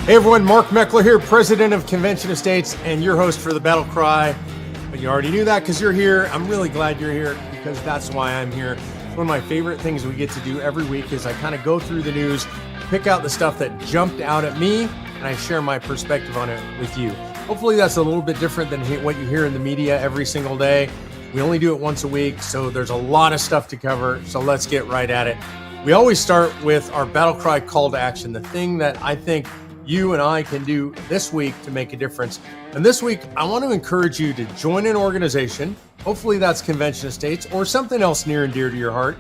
Hey everyone, Mark Meckler here, president of Convention Estates and your host for the BattleCry. But you already knew that because you're here. I'm really glad you're here because that's why I'm here. It's one of my favorite things we get to do every week is I kind of go through the news, pick out the stuff that jumped out at me, and I share my perspective on it with you. Hopefully that's a little bit different than what you hear in the media every single day. We only do it once a week, so there's a lot of stuff to cover, so let's get right at it. We always start with our BattleCry call to action, the thing that I think you and I can do this week to make a difference. And this week, I want to encourage you to join an organization. Hopefully that's Convention Estates or something else near and dear to your heart.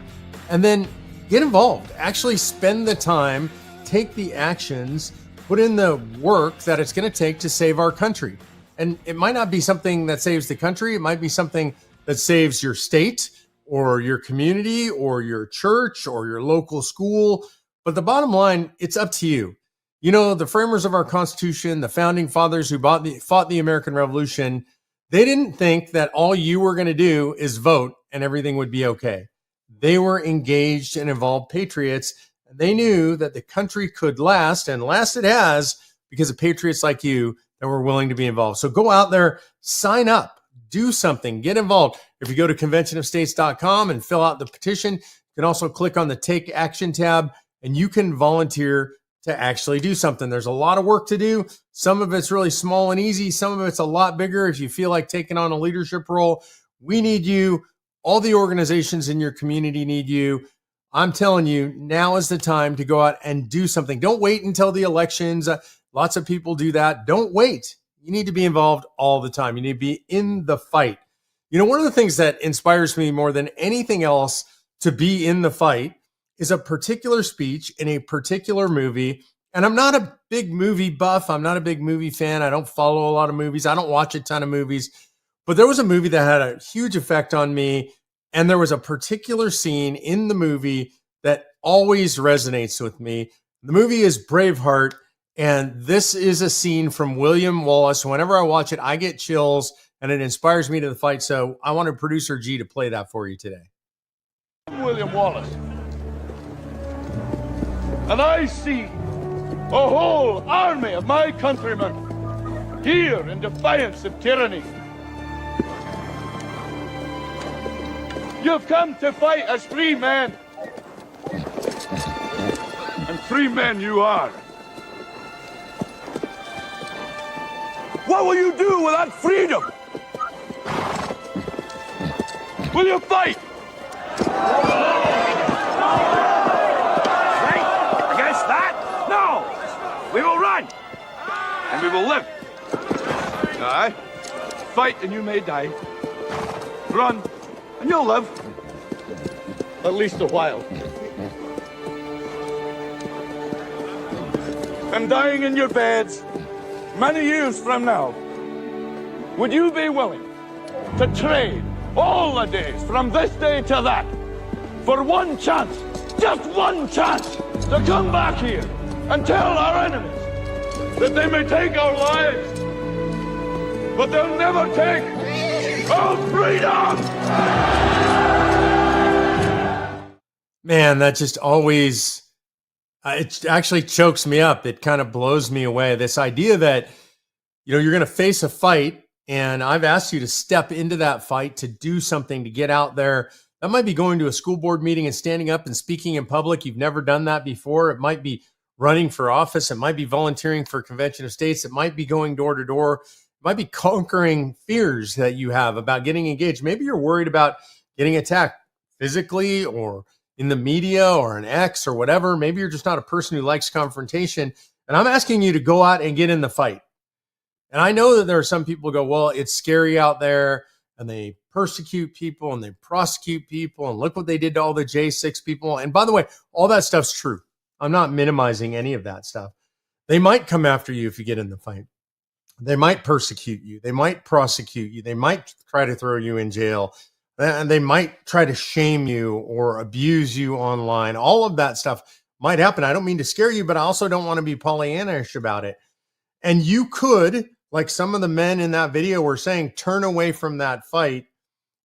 And then get involved. Actually spend the time, take the actions, put in the work that it's going to take to save our country. And it might not be something that saves the country. It might be something that saves your state or your community or your church or your local school. But the bottom line, it's up to you. You know, the framers of our Constitution, the founding fathers who fought the American Revolution, they didn't think that all you were going to do is vote and everything would be okay. They were engaged and involved patriots, and they knew that the country could last, and last it has because of patriots like you that were willing to be involved. So go out there, sign up, do something, get involved. If you go to conventionofstates.com and fill out the petition, you can also click on the Take Action tab, and you can volunteer to actually do something. There's a lot of work to do. Some of it's really small and easy. Some of it's a lot bigger. If you feel like taking on a leadership role, we need you. All the organizations in your community need you. I'm telling you, now is the time to go out and do something. Don't wait until the elections. Lots of people do that. Don't wait. You need to be involved all the time. You need to be in the fight. You know, one of the things that inspires me more than anything else to be in the fight is a particular speech in a particular movie. And I'm not a big movie buff. I'm not a big movie fan. I don't follow a lot of movies. I don't watch a ton of movies. But there was a movie that had a huge effect on me. And there was a particular scene in the movie that always resonates with me. The movie is Braveheart. And this is a scene from William Wallace. Whenever I watch it, I get chills and it inspires me to the fight. So I wanted producer G to play that for you today. I'm William Wallace. And I see a whole army of my countrymen here in defiance of tyranny. You've come to fight as free men. And free men you are. What will you do with that freedom? Will you fight? We will run, and we will live. Aye. Fight, and you may die. Run, and you'll live. At least a while. And dying in your beds, many years from now, would you be willing to trade all the days from this day to that for one chance, just one chance, to come back here and tell our enemies that they may take our lives, but they'll never take our freedom! Man, that just always, it actually chokes me up. It kind of blows me away. This idea that, you know, you're going to face a fight, and I've asked you to step into that fight, to do something, to get out there. That might be going to a school board meeting and standing up and speaking in public. You've never done that before. It might be running for office. It might be volunteering for Convention of States. It might be going door to door. It might be conquering fears that you have about getting engaged. Maybe you're worried about getting attacked physically or in the media or an X or whatever. Maybe you're just not a person who likes confrontation. And I'm asking you to go out and get in the fight. And I know that there are some people who go, well, it's scary out there, and they persecute people and they prosecute people, and look what they did to all the J6 people. And by the way, all that stuff's true. I'm not minimizing any of that stuff. They might come after you if you get in the fight. They might persecute you. They might prosecute you. They might try to throw you in jail. And they might try to shame you or abuse you online. All of that stuff might happen. I don't mean to scare you, but I also don't want to be Pollyannish about it. And you could, like some of the men in that video were saying, turn away from that fight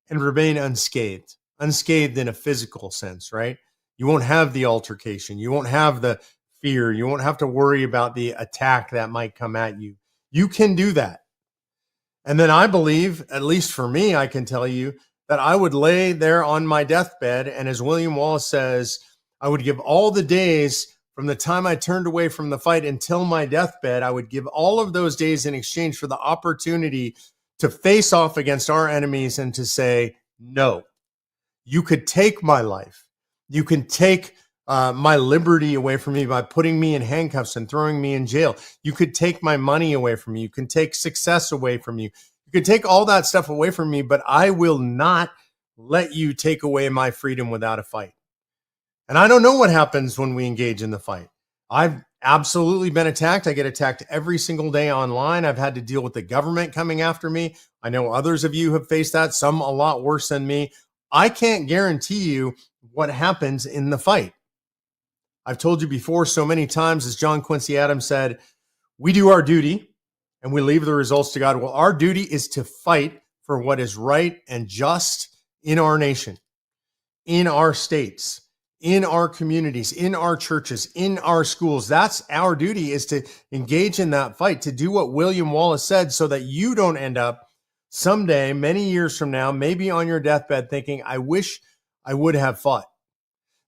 and remain unscathed. Unscathed in a physical sense, right? You won't have the altercation. You won't have the fear. You won't have to worry about the attack that might come at you. You can do that. And then I believe, at least for me, I can tell you that I would lay there on my deathbed. And as William Wallace says, I would give all the days from the time I turned away from the fight until my deathbed. I would give all of those days in exchange for the opportunity to face off against our enemies and to say, no, you could take my life. You can take my liberty away from me by putting me in handcuffs and throwing me in jail. You could take my money away from me. You can take success away from you. You could take all that stuff away from me, but I will not let you take away my freedom without a fight. And I don't know what happens when we engage in the fight. I've absolutely been attacked. I get attacked every single day online. I've had to deal with the government coming after me. I know others of you have faced that, some a lot worse than me. I can't guarantee you what happens in the fight. I've told you before so many times, as John Quincy Adams said, we do our duty and we leave the results to God. Well, our duty is to fight for what is right and just in our nation, in our states, in our communities, in our churches, in our schools. That's our duty, is to engage in that fight, to do what William Wallace said, so that you don't end up someday, many years from now, maybe on your deathbed thinking, I wish I would have fought.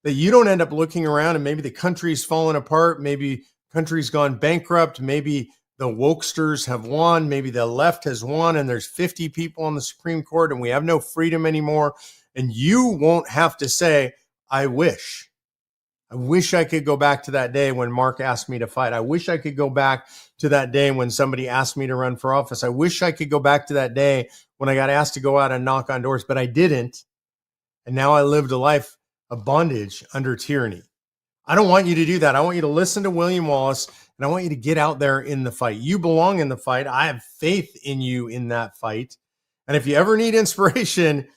That you don't end up looking around and maybe the country's fallen apart, maybe country's gone bankrupt, maybe the wokesters have won, maybe the left has won, and there's 50 people on the Supreme Court and we have no freedom anymore. And you won't have to say, I wish I could go back to that day when Mark asked me to fight. I wish I could go back to that day when somebody asked me to run for office. I wish I could go back to that day when I got asked to go out and knock on doors, but I didn't. And now I lived a life of bondage under tyranny. I don't want you to do that. I want you to listen to William Wallace, and I want you to get out there in the fight. You belong in the fight. I have faith in you in that fight. And if you ever need inspiration,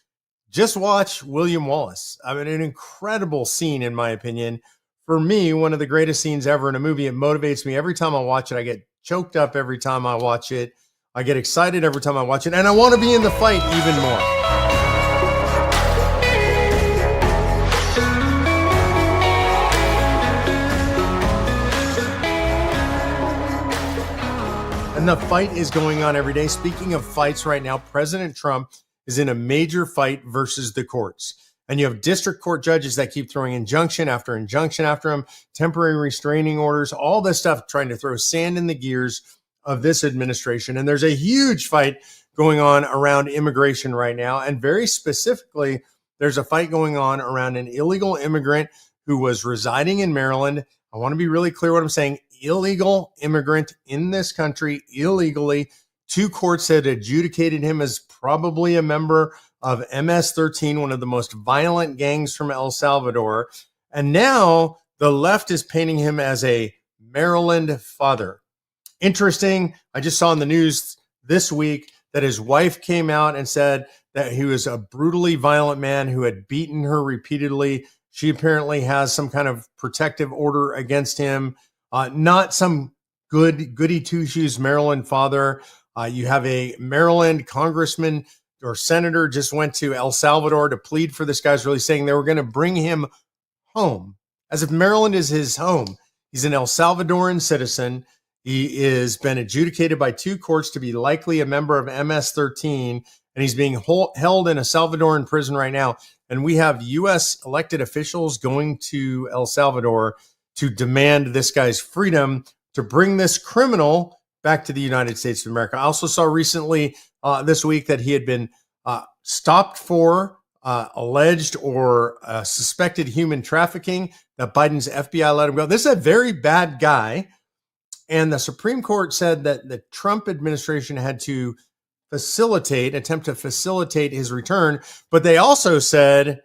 just watch William Wallace. I mean, an incredible scene, in my opinion. For me, one of the greatest scenes ever in a movie. It motivates me every time I watch it. I get choked up every time I watch it. I get excited every time I watch it. And I want to be in the fight even more. And the fight is going on every day. Speaking of fights right now, President Trump is in a major fight versus the courts. And you have district court judges that keep throwing injunction after him, temporary restraining orders, all this stuff, trying to throw sand in the gears of this administration. And there's a huge fight going on around immigration right now. And very specifically, there's a fight going on around an illegal immigrant who was residing in Maryland. I want to be really clear what I'm saying. Illegal immigrant in this country illegally. Two courts had adjudicated him as probably a member of MS-13, one of the most violent gangs from El Salvador. And now the left is painting him as a Maryland father. Interesting. I just saw in the news this week that his wife came out and said that he was a brutally violent man who had beaten her repeatedly. She apparently has some kind of protective order against him. Not some goody two-shoes Maryland father. You have a Maryland congressman or senator just went to El Salvador to plead for this guy's really saying they were going to bring him home, as if Maryland is his home. He's an El Salvadoran citizen. He has been adjudicated by two courts to be likely a member of MS-13, and he's being held in a Salvadoran prison right now. And we have U.S. elected officials going to El Salvador to demand this guy's freedom, to bring this criminal back to the United States of America. I also saw recently this week that he had been stopped for alleged or suspected human trafficking, that Biden's FBI let him go. This is a very bad guy. And the Supreme Court said that the Trump administration had to attempt to facilitate his return. But they also said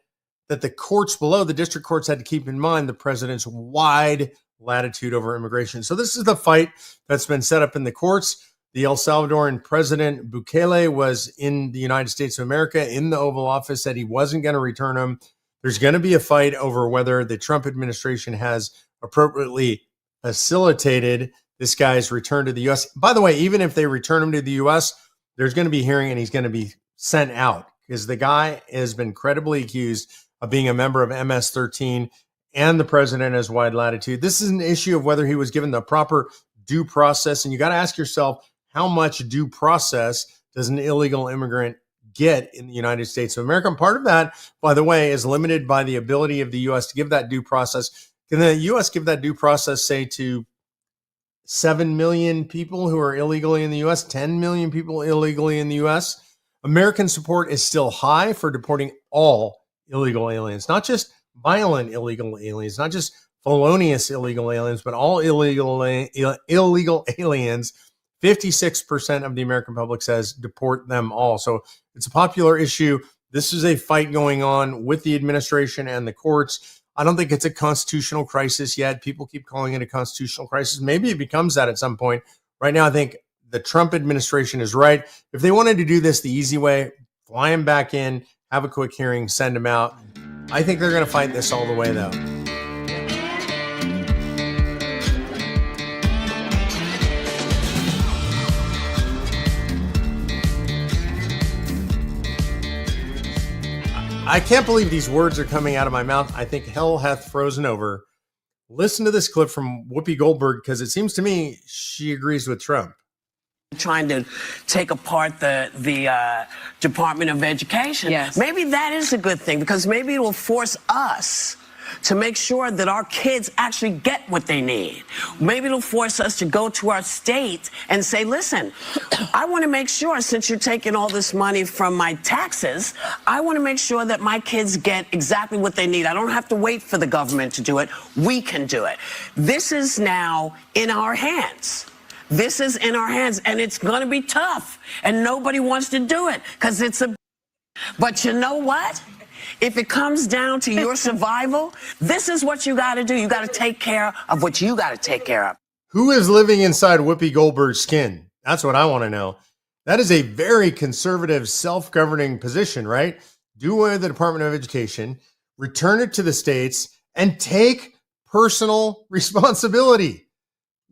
that the courts below, the district courts, had to keep in mind the president's wide latitude over immigration. So this is the fight that's been set up in the courts. The El Salvadoran president Bukele was in the United States of America in the Oval Office, said he wasn't going to return him. There's going to be a fight over whether the Trump administration has appropriately facilitated this guy's return to the U.S. By the way, even if they return him to the U.S., there's going to be a hearing and he's going to be sent out because the guy has been credibly accused of being a member of MS-13 and the president has wide latitude. This is an issue of whether he was given the proper due process. And you got to ask yourself, how much due process does an illegal immigrant get in the United States of America? And part of that, by the way, is limited by the ability of the U.S. to give that due process. Can the U.S. give that due process, say, to 7 million people who are illegally in the U.S., 10 million people illegally in the U.S.? American support is still high for deporting all illegal aliens, not just violent illegal aliens, not just felonious illegal aliens, but all illegal aliens. 56% of the American public says deport them all. So it's a popular issue. This is a fight going on with the administration and the courts. I don't think it's a constitutional crisis yet. People keep calling it a constitutional crisis. Maybe it becomes that at some point. Right now, I think the Trump administration is right. If they wanted to do this the easy way, fly him back in, have a quick hearing, send him out. I think they're going to fight this all the way, though. I can't believe these words are coming out of my mouth. I think hell hath frozen over. Listen to this clip from Whoopi Goldberg, because it seems to me she agrees with Trump. Trying to take apart the Department of Education. Yes. Maybe that is a good thing, because maybe it will force us to make sure that our kids actually get what they need. Maybe it'll force us to go to our state and say, listen, I want to make sure, since you're taking all this money from my taxes, I want to make sure that my kids get exactly what they need. I don't have to wait for the government to do it. We can do it. This is now in our hands. This is in our hands, and it's going to be tough, and nobody wants to do it because it's a... But you know what? If it comes down to your survival, this is what you got to do. You got to take care of what you got to take care of. Who is living inside Whoopi Goldberg's skin? That's what I want to know. That is a very conservative, self-governing position, right? Do away with the Department of Education, return it to the states, and take personal responsibility.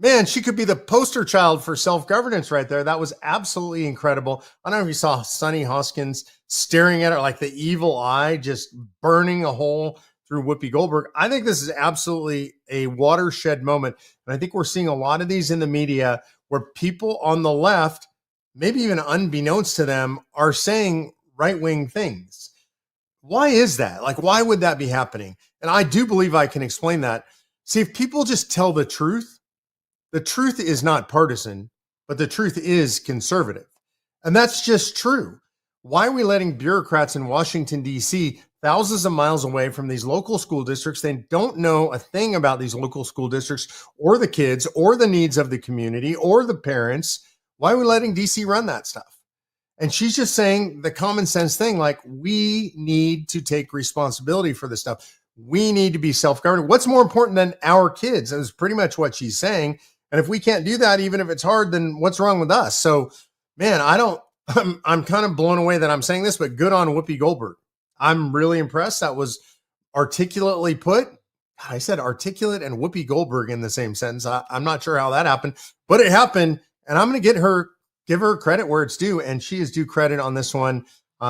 Man, she could be the poster child for self-governance right there. That was absolutely incredible. I don't know if you saw Sonny Hoskins staring at her like the evil eye, just burning a hole through Whoopi Goldberg. I think this is absolutely a watershed moment. And I think we're seeing a lot of these in the media where people on the left, maybe even unbeknownst to them, are saying right-wing things. Why is that? Like, why would that be happening? And I do believe I can explain that. See, if people just tell the truth is not partisan, but the truth is conservative. And that's just true. Why are we letting bureaucrats in Washington, D.C., thousands of miles away from these local school districts? They don't know a thing about these local school districts or the kids or the needs of the community or the parents. Why are we letting D.C. run that stuff? And she's just saying the common sense thing, like, we need to take responsibility for this stuff. We need to be self-governing. What's more important than our kids? That is pretty much what she's saying. And if we can't do that, even if it's hard, then what's wrong with us? So, man, I'm kind of blown away that I'm saying this, but good on Whoopi Goldberg. I'm really impressed. That was articulately put. I said articulate and Whoopi Goldberg in the same sentence. I'm not sure how that happened, but it happened. And I'm going to give her credit where it's due. And she is due credit on this one.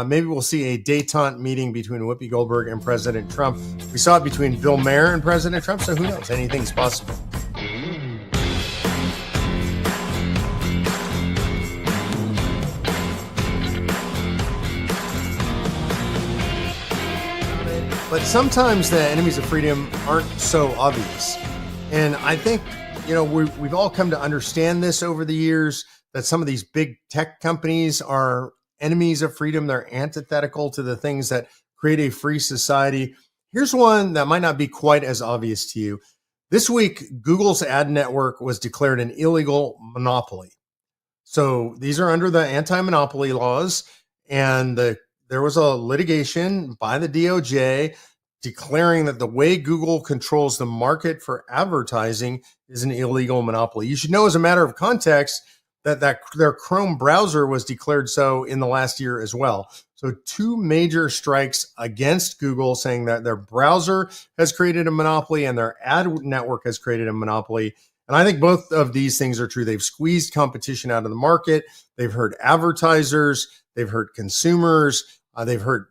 Maybe we'll see a détente meeting between Whoopi Goldberg and President Trump. We saw it between Bill Maher and President Trump. So who knows? Anything's possible. But sometimes the enemies of freedom aren't so obvious. And I think, we've all come to understand this over the years, that some of these big tech companies are enemies of freedom. They're antithetical to the things that create a free society. Here's one that might not be quite as obvious to you. This week, Google's ad network was declared an illegal monopoly. So these are under the anti-monopoly laws, and there was a litigation by the DOJ declaring that the way Google controls the market for advertising is an illegal monopoly. You should know, as a matter of context, that their Chrome browser was declared so in the last year as well. So two major strikes against Google, saying that their browser has created a monopoly and their ad network has created a monopoly. And I think both of these things are true. They've squeezed competition out of the market. They've hurt advertisers. They've hurt consumers. They've hurt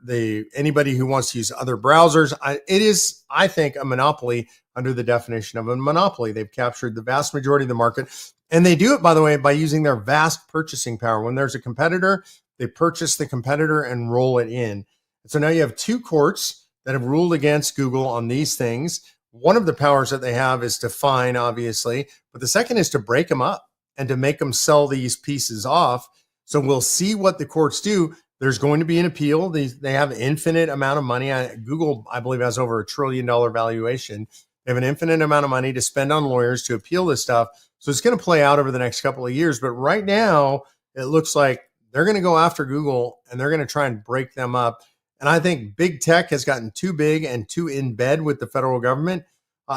anybody who wants to use other browsers. It is, I think, a monopoly under the definition of a monopoly. They've captured the vast majority of the market. And they do it, by the way, by using their vast purchasing power. When there's a competitor, they purchase the competitor and roll it in. So now you have two courts that have ruled against Google on these things. One of the powers that they have is to fine, obviously, but the second is to break them up and to make them sell these pieces off. So we'll see what the courts do. There's going to be an appeal. They have an infinite amount of money. Google, I believe, has over $1 trillion valuation. They have an infinite amount of money to spend on lawyers to appeal this stuff. So it's going to play out over the next couple of years. But right now, it looks like they're going to go after Google and they're going to try and break them up. And I think big tech has gotten too big and too in bed with the federal government.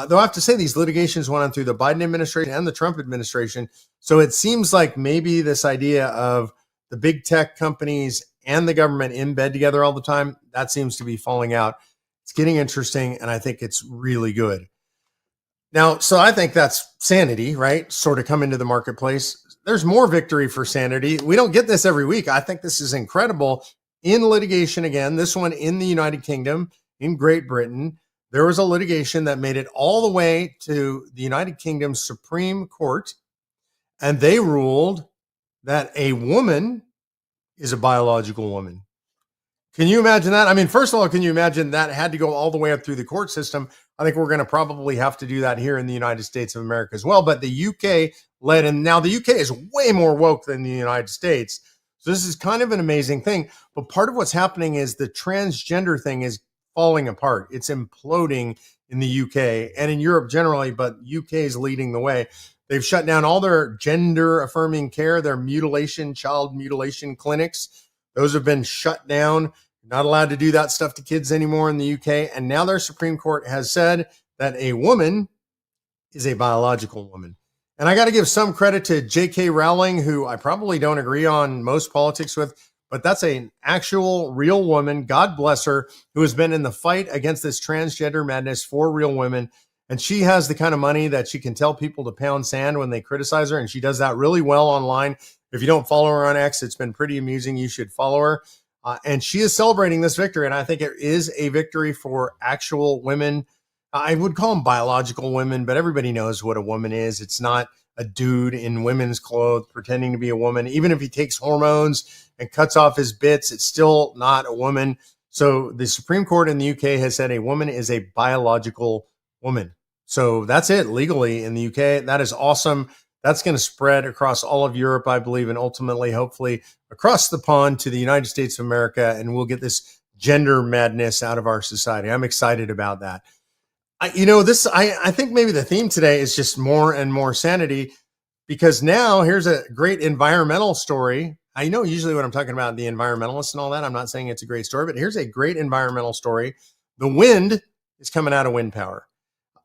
Though I have to say these litigations went on through the Biden administration and the Trump administration. So it seems like maybe this idea of the big tech companies and the government in bed together all the time, that seems to be falling out. It's getting interesting, and I think it's really good. Now, so I think that's sanity, right? Sort of come into the marketplace. There's more victory for sanity. We don't get this every week. I think this is incredible. In litigation again, this one in the United Kingdom, in Great Britain, there was a litigation that made it all the way to the United Kingdom Supreme Court, and they ruled that a woman is a biological woman. Can you imagine that? I mean, first of all, can you imagine that had to go all the way up through the court system? I think we're going to probably have to do that here in the United States of America as well. But the UK led, and now the UK is way more woke than the United States. So this is kind of an amazing thing. But part of what's happening is the transgender thing is falling apart. It's imploding in the UK and in Europe generally, but UK is leading the way. They've shut down all their gender affirming care, their child mutilation clinics. Those have been shut down. Not allowed to do that stuff to kids anymore in the UK. And now their Supreme Court has said that a woman is a biological woman. And I got to give some credit to J.K. Rowling, who I probably don't agree on most politics with, but that's an actual real woman, God bless her, who has been in the fight against this transgender madness for real women. And she has the kind of money that she can tell people to pound sand when they criticize her. And she does that really well online. If you don't follow her on X, it's been pretty amusing. You should follow her. And she is celebrating this victory. And I think it is a victory for actual women. I would call them biological women, but everybody knows what a woman is. It's not a dude in women's clothes pretending to be a woman. Even if he takes hormones and cuts off his bits, it's still not a woman. So the Supreme Court in the UK has said a woman is a biological woman. So that's it legally in the UK. That is awesome. That's going to spread across all of Europe, I believe, and ultimately, hopefully, across the pond to the United States of America, and we'll get this gender madness out of our society. I'm excited about that. I think maybe the theme today is just more and more sanity, because now here's a great environmental story. I know usually when I'm talking about the environmentalists and all that, I'm not saying it's a great story, but here's a great environmental story. The wind is coming out of wind power.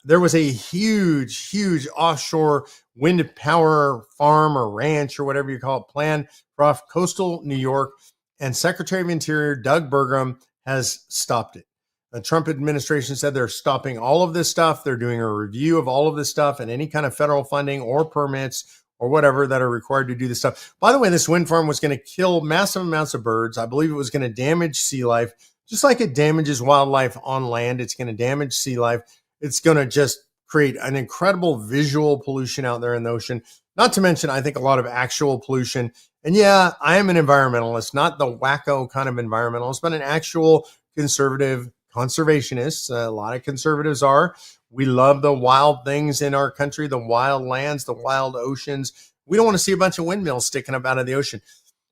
There was a huge, huge offshore wind power farm or ranch or whatever you call it planned off coastal New York, and Secretary of Interior Doug Burgum has stopped it. The Trump administration said they're stopping all of this stuff. They're doing a review of all of this stuff and any kind of federal funding or permits or whatever that are required to do this stuff. By the way, this wind farm was going to kill massive amounts of birds. I believe it was going to damage sea life, just like it damages wildlife on land. It's going to damage sea life. It's going to just create an incredible visual pollution out there in the ocean. Not to mention, I think a lot of actual pollution. And yeah, I am an environmentalist, not the wacko kind of environmentalist, but an actual conservative conservationist. A lot of conservatives are. We love the wild things in our country, the wild lands, the wild oceans. We don't want to see a bunch of windmills sticking up out of the ocean.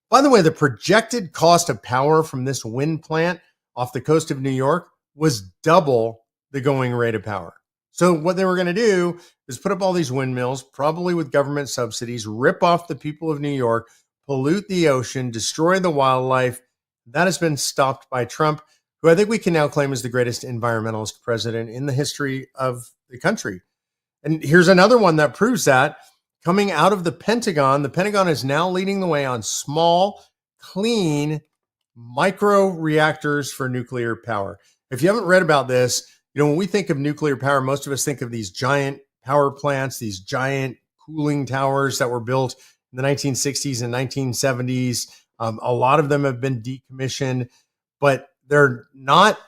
By the way, the projected cost of power from this wind plant off the coast of New York was double the going rate of power. So what they were going to do is put up all these windmills, probably with government subsidies, rip off the people of New York, pollute the ocean, destroy the wildlife. That has been stopped by Trump, who I think we can now claim is the greatest environmentalist president in the history of the country. And here's another one that proves that. Coming out of the Pentagon is now leading the way on small, clean micro reactors for nuclear power. If you haven't read about this, when we think of nuclear power, most of us think of these giant power plants, these giant cooling towers that were built in the 1960s and 1970s. A lot of them have been decommissioned. but they're not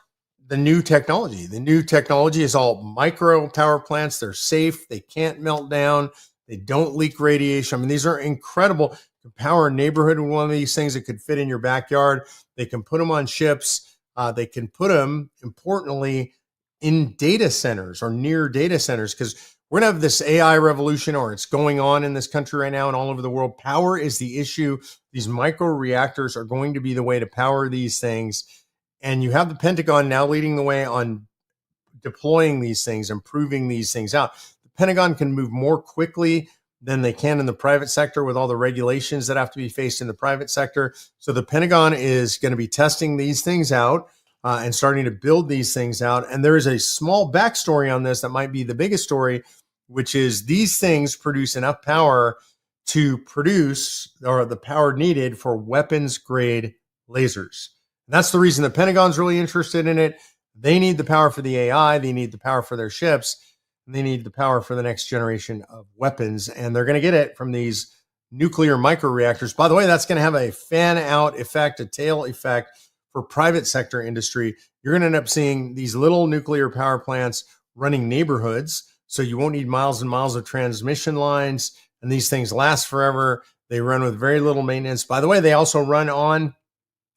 the new technology. The new technology is all micro power plants. They're safe. They can't melt down. They don't leak radiation. I mean, these are incredible. You can power a neighborhood with one of these things that could fit in your backyard. They can put them on ships. They can put them, importantly, in data centers or near data centers, because we're going to have this AI revolution, or it's going on in this country right now and all over the world. Power is the issue. These micro reactors are going to be the way to power these things. And you have the Pentagon now leading the way on deploying these things, improving these things out. The Pentagon can move more quickly than they can in the private sector with all the regulations that have to be faced in the private sector. So the Pentagon is going to be testing these things out and starting to build these things out. And there is a small backstory on this that might be the biggest story, which is these things produce enough power to produce, or the power needed for weapons grade lasers. And that's the reason the Pentagon's really interested in it. They need the power for the AI. They need the power for their ships. And they need the power for the next generation of weapons. And they're going to get it from these nuclear microreactors. By the way, that's going to have a fan out effect, a tail effect for private sector industry. You're going to end up seeing these little nuclear power plants running neighborhoods. So you won't need miles and miles of transmission lines. And these things last forever. They run with very little maintenance. By the way, they also run on,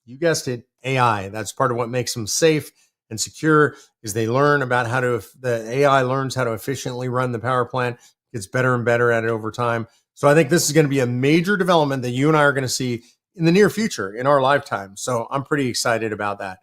you guessed it, AI. That's part of what makes them safe and secure, is they learn about how to, the AI learns how to efficiently run the power plant, gets better and better at it over time. So I think this is going to be a major development that you and I are going to see in the near future, in our lifetime. So I'm pretty excited about that.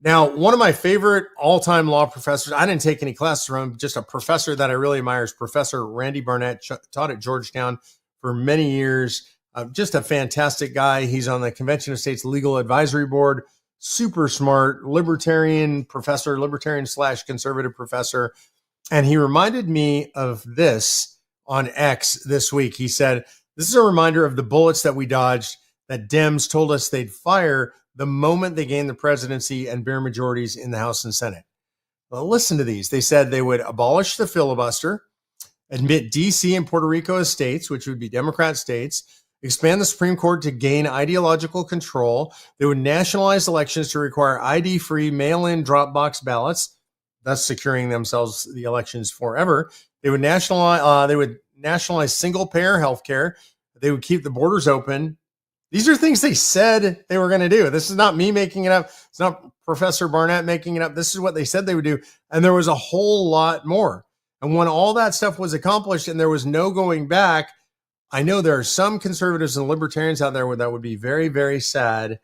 Now, one of my favorite all-time law professors, I didn't take any classes from him, just a professor that I really admire, is Professor Randy Barnett, taught at Georgetown for many years. Just a fantastic guy. He's on the Convention of States Legal Advisory Board. Super smart, libertarian professor, libertarian/conservative professor. And he reminded me of this on X this week. He said, this is a reminder of the bullets that we dodged, that Dems told us they'd fire the moment they gained the presidency and bare majorities in the House and Senate. Well, listen to these. They said they would abolish the filibuster, admit D.C. and Puerto Rico as states, which would be Democrat states, expand the Supreme Court to gain ideological control. They would nationalize elections to require ID-free mail-in drop box ballots, thus securing themselves the elections forever. They would nationalize single-payer health care. They would keep the borders open. These are things they said they were going to do. This is not me making it up. It's not Professor Barnett making it up. This is what they said they would do. And there was a whole lot more. And when all that stuff was accomplished and there was no going back, I know there are some conservatives and libertarians out there that would be very, very sad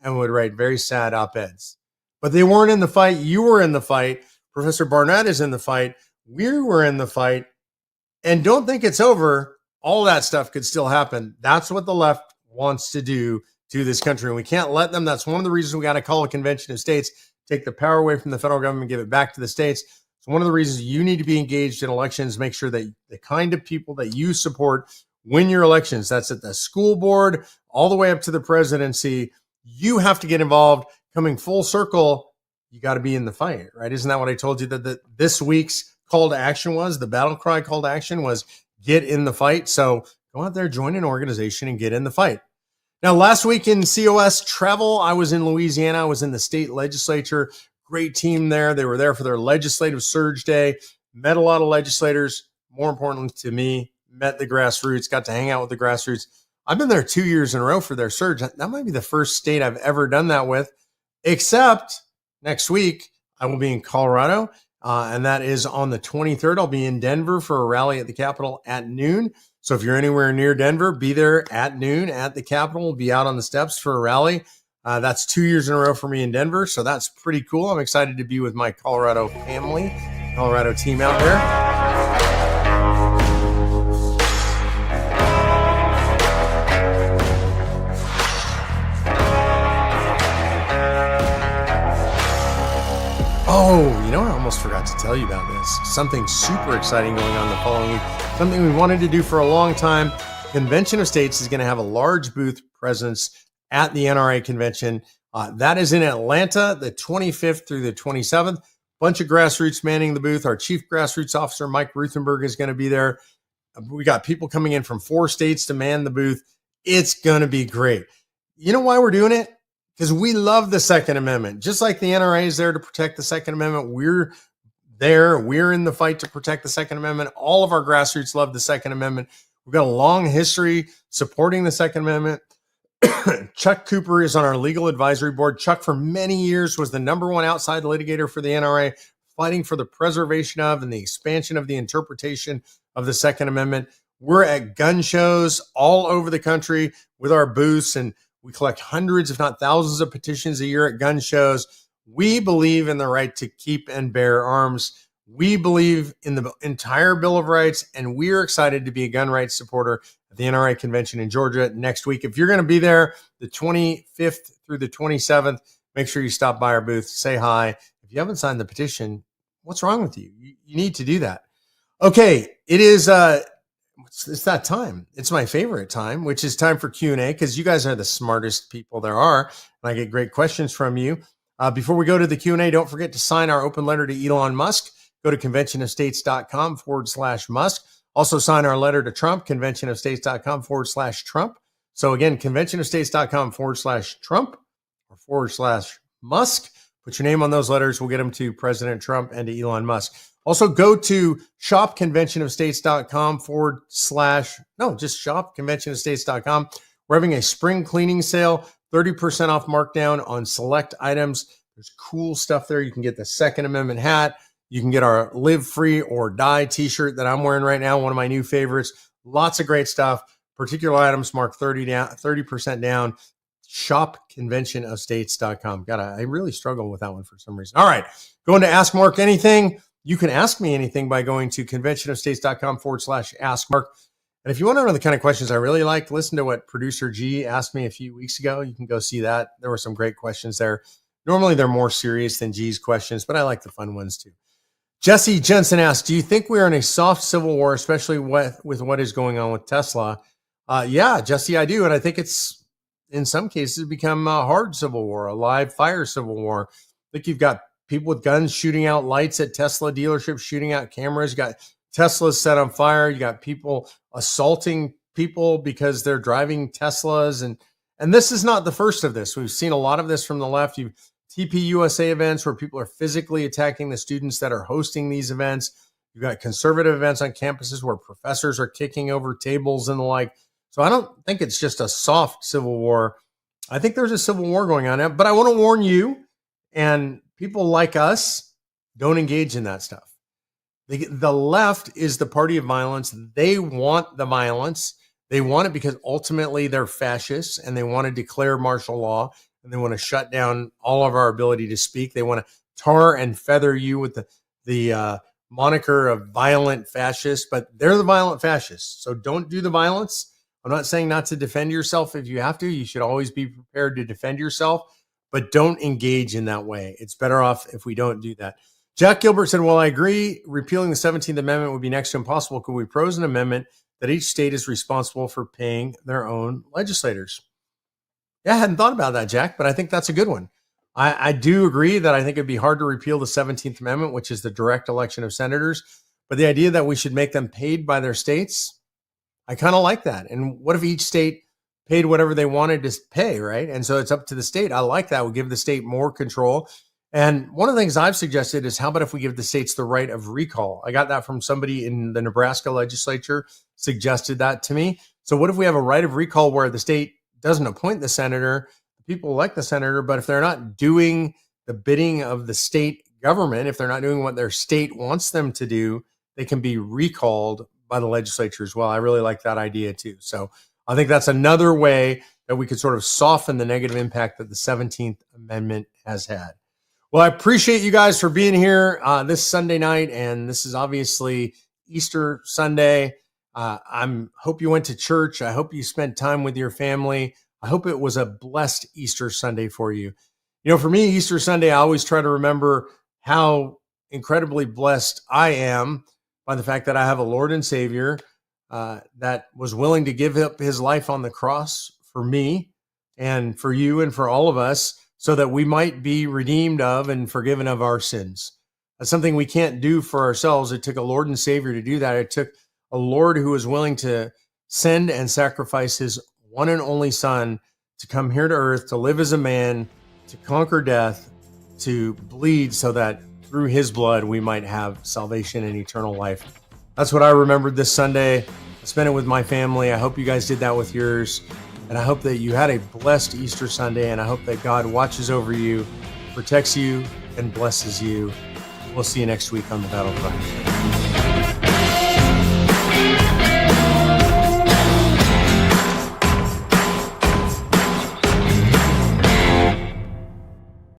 and would write very sad op-eds. But they weren't in the fight. You were in the fight. Professor Barnett is in the fight. We were in the fight. And don't think it's over. All that stuff could still happen. That's what the left wants to do to this country. And we can't let them. That's one of the reasons we got to call a convention of states, take the power away from the federal government, give it back to the states. So one of the reasons you need to be engaged in elections, make sure that the kind of people that you support win your elections. That's at the school board, all the way up to the presidency. You have to get involved. Coming full circle, you got to be in the fight, right? Isn't that what I told you that this week's call to action was? The BattleCry call to action was get in the fight. So go out there, join an organization, and get in the fight. Now, last week in COS travel, I was in Louisiana. I was in the state legislature. Great team there. They were there for their legislative surge day. Met a lot of legislators. More importantly to me, met the grassroots, got to hang out with the grassroots. I've been there 2 years in a row for their surge. That might be the first state I've ever done that with, except next week I will be in Colorado, and that is on the 23rd. I'll be in Denver for a rally at the Capitol at noon. So if you're anywhere near Denver, be there at noon at the Capitol. We'll be out on the steps for a rally. That's 2 years in a row for me in Denver, so that's pretty cool. I'm excited to be with my Colorado family, Colorado team out there. Oh, I almost forgot to tell you about this. Something super exciting going on the following week. Something we wanted to do for a long time. Convention of States is going to have a large booth presence at the NRA convention. That is in Atlanta, the 25th through the 27th. Bunch of grassroots manning the booth. Our chief grassroots officer, Mike Ruthenberg, is going to be there. We got people coming in from 4 states to man the booth. It's going to be great. You know why we're doing it? because we love the Second Amendment. Just like the NRA is there to protect the Second Amendment, we're there. We're in the fight to protect the Second Amendment. All of our grassroots love the Second Amendment. We've got a long history supporting the Second Amendment. Chuck Cooper is on our legal advisory board. Chuck, for many years, was the number one outside litigator for the NRA, fighting for the preservation of and the expansion of the interpretation of the Second Amendment. We're at gun shows all over the country with our booths, and we collect hundreds, if not thousands, of petitions a year at gun shows. We believe in the right to keep and bear arms. We believe in the entire Bill of Rights, and we're excited to be a gun rights supporter at the NRA convention in Georgia next week. If you're going to be there the 25th through the 27th, make sure you stop by our booth, say hi. If you haven't signed the petition, what's wrong with you? You need to do that. Okay, it is it's that time. It's my favorite time, which is time for Q&A, because you guys are the smartest people there are, and I get great questions from you. Before we go to the Q&A, don't forget to sign our open letter to Elon Musk. Go to conventionofstates.com/Musk. Also sign our letter to Trump, conventionofstates.com/Trump. So again, conventionofstates.com/Trump or /Musk. Put your name on those letters. We'll get them to President Trump and to Elon Musk. Also go to shopconventionofstates.com just shop conventionofstates.com. We're having a spring cleaning sale, 30% off markdown on select items. There's cool stuff there. You can get the Second Amendment hat. You can get our Live Free or Die t-shirt that I'm wearing right now, one of my new favorites. Lots of great stuff. Particular items marked 30% down. Shopconventionofstates.com. I really struggle with that one for some reason. All right. Going to Ask Mark Anything. You can ask me anything by going to conventionofstates.com/Ask Mark. And if you want to know the kind of questions I really like, listen to what producer G asked me a few weeks ago. You can go see that. There were some great questions there. Normally they're more serious than G's questions, but I like the fun ones too. Jesse Jensen asked, do you think we are in a soft civil war, especially with what is going on with Tesla? Yeah, Jesse, I do. And I think it's, in some cases, become a hard civil war, a live fire civil war. I think you've got people with guns shooting out lights at Tesla dealerships, shooting out cameras. You got Teslas set on fire. You got people assaulting people because they're driving Teslas. And this is not the first of this. We've seen a lot of this from the left. You've TPUSA events where people are physically attacking the students that are hosting these events. You've got conservative events on campuses where professors are kicking over tables and the like. So I don't think it's just a soft civil war. I think there's a civil war going on. But I want to warn you, and people like us, don't engage in that stuff. The left is the party of violence. They want the violence. They want it because ultimately they're fascists and they want to declare martial law. And they want to shut down all of our ability to speak. They want to tar and feather you with the moniker of violent fascists, but they're the violent fascists. So don't do the violence. I'm not saying not to defend yourself if you have to. You should always be prepared to defend yourself, but don't engage in that way. It's better off if we don't do that. Jack Gilbert said, well, I agree. Repealing the 17th Amendment would be next to impossible. Could we propose an amendment that each state is responsible for paying their own legislators? Yeah, I hadn't thought about that, Jack, but I think that's a good one. I do agree that I think it'd be hard to repeal the 17th Amendment, which is the direct election of senators. But the idea that we should make them paid by their states, I kind of like that. And what if each state paid whatever they wanted to pay, right? And so it's up to the state. I like that. We'll give the state more control. And one of the things I've suggested is how about if we give the states the right of recall? I got that from somebody in the Nebraska legislature, suggested that to me. So what if we have a right of recall where the state doesn't appoint the senator, people elect the senator, but if they're not doing the bidding of the state government, if they're not doing what their state wants them to do, they can be recalled by the legislature as well. I really like that idea too. So I think that's another way that we could sort of soften the negative impact that the 17th Amendment has had. Well, I appreciate you guys for being here this Sunday night, and this is obviously Easter Sunday. I hope you went to church. I hope you spent time with your family. I hope it was a blessed Easter Sunday for you. You know, for me, Easter Sunday, I always try to remember how incredibly blessed I am by the fact that I have a Lord and Savior that was willing to give up his life on the cross for me and for you and for all of us so that we might be redeemed of and forgiven of our sins. That's something we can't do for ourselves. It took a Lord and Savior to do that. It took a Lord who was willing to send and sacrifice his one and only Son to come here to earth, to live as a man, to conquer death, to bleed so that through his blood we might have salvation and eternal life. That's what I remembered this Sunday. I spent it with my family. I hope you guys did that with yours. And I hope that you had a blessed Easter Sunday, and I hope that God watches over you, protects you, and blesses you. We'll see you next week on the Battle Cry.